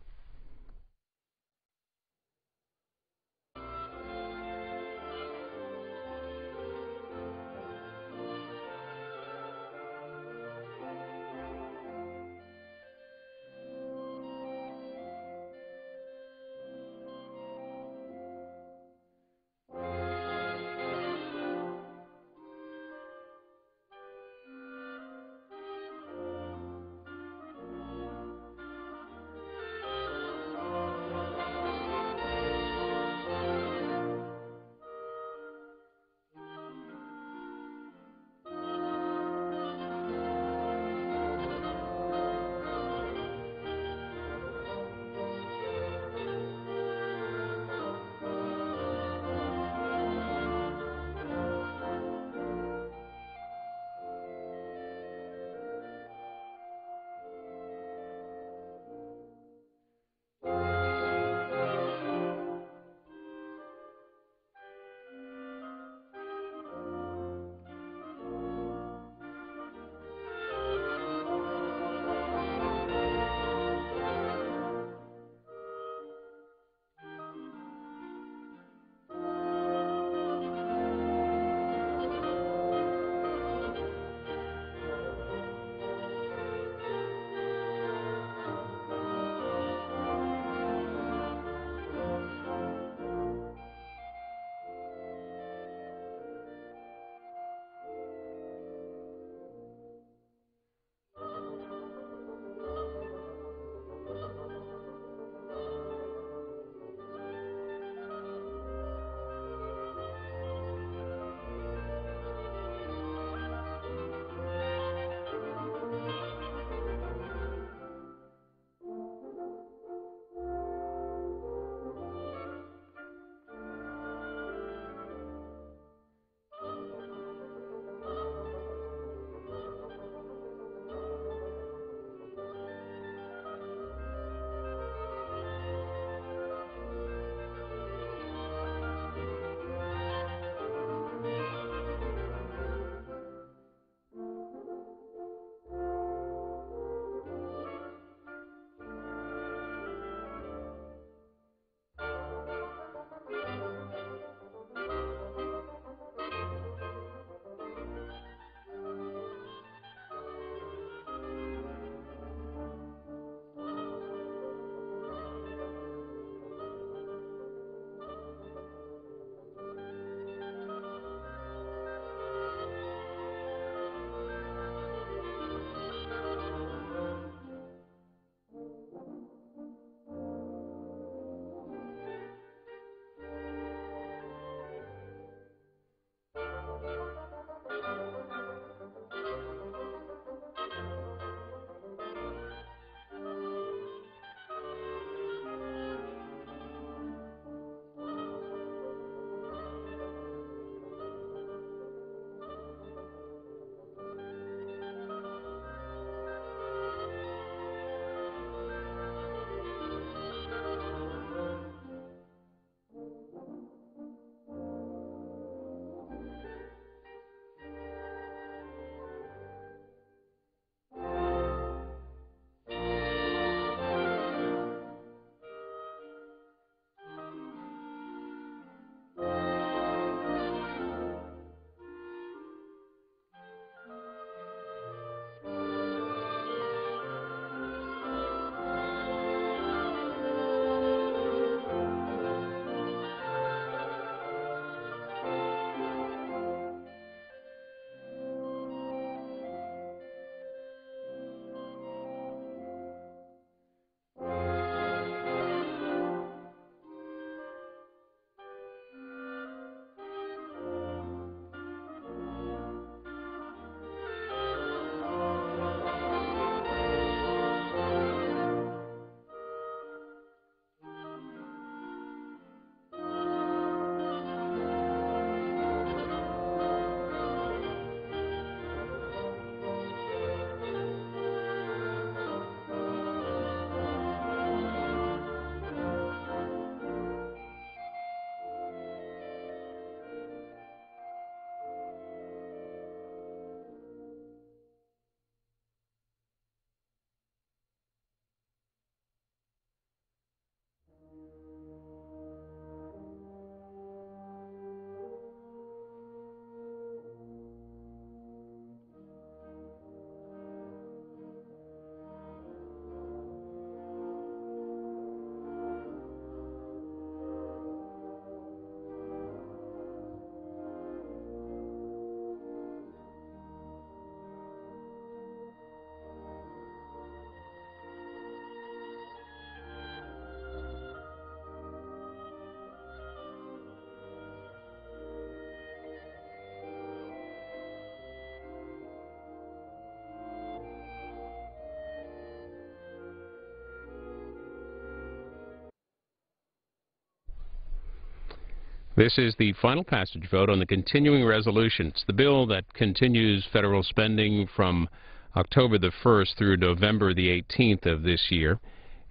This is the final passage vote on the continuing resolution. It's the bill that continues federal spending from October the 1st through November the 18th of this year.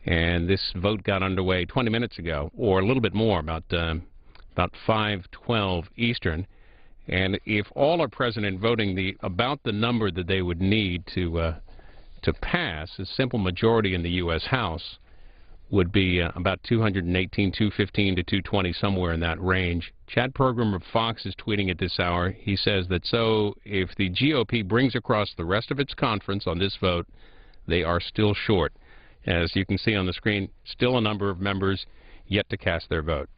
And this vote got underway 20 minutes ago, or a little bit more, about 5:12 Eastern. And if all are present and voting, about the number that they would need to pass, a simple majority in the U.S. House, would be about 218, 215 to 220, somewhere in that range. Chad Pergram of Fox is tweeting at this hour. He says that so if the GOP brings across the rest of its conference on this vote, they are still short. As you can see on the screen, still a number of members yet to cast their vote.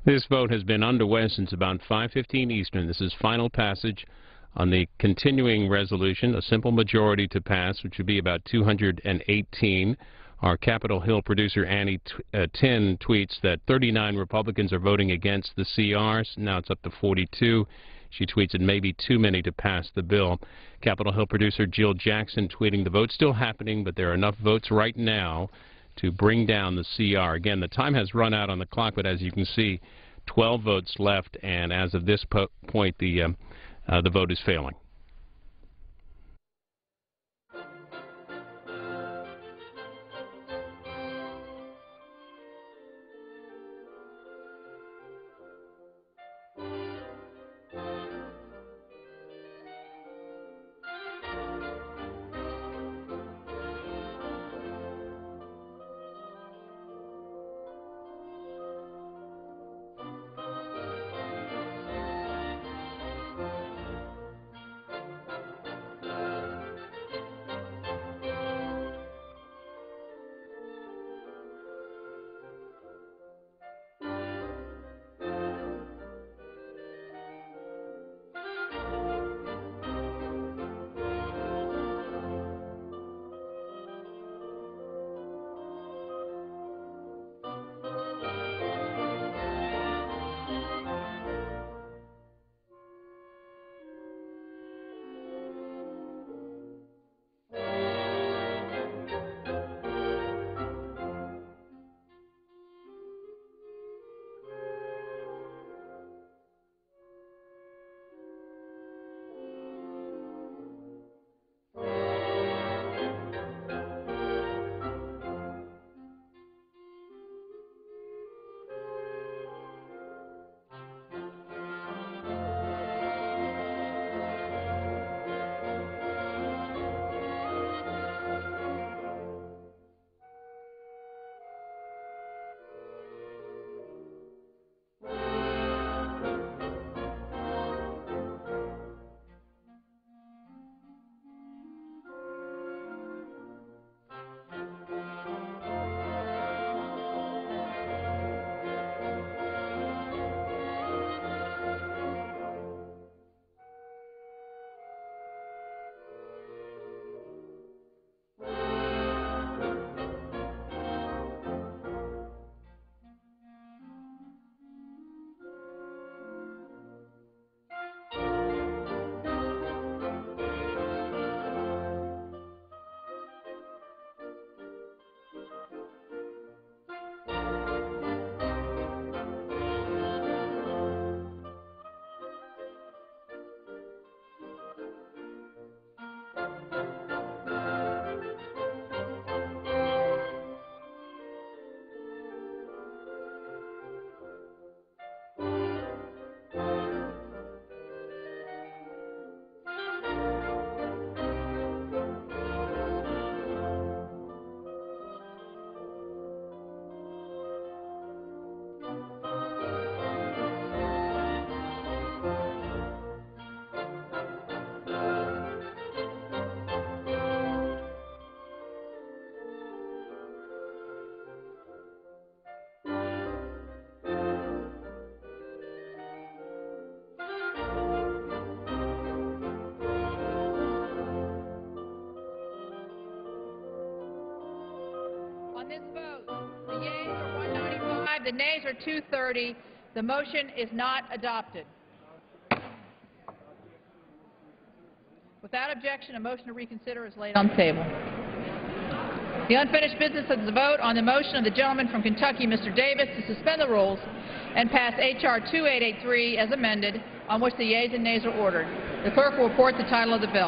This vote has been underway since about 5:15 Eastern. This is final passage on the continuing resolution, a simple majority to pass, which would be about 218. Our Capitol Hill producer Annie Tin tweets that 39 Republicans are voting against the CRs. Now it's up to 42. She tweets it may be too many to pass the bill. Capitol Hill producer Jill Jackson tweeting the vote's still happening, but there are enough votes right now to bring down the CR. Again, the time has run out on the clock, but as you can see, 12 votes left, and as of this point, the vote is failing. On this vote, the yeas are 195, the nays are 230. The motion is not adopted. Without objection, a motion to reconsider is laid on the table. The unfinished business of the vote on the motion of the gentleman from Kentucky, Mr. Davis, to suspend the rules and pass H.R. 2883 as amended, on which the yeas and nays are ordered. The clerk will report the title of the bill.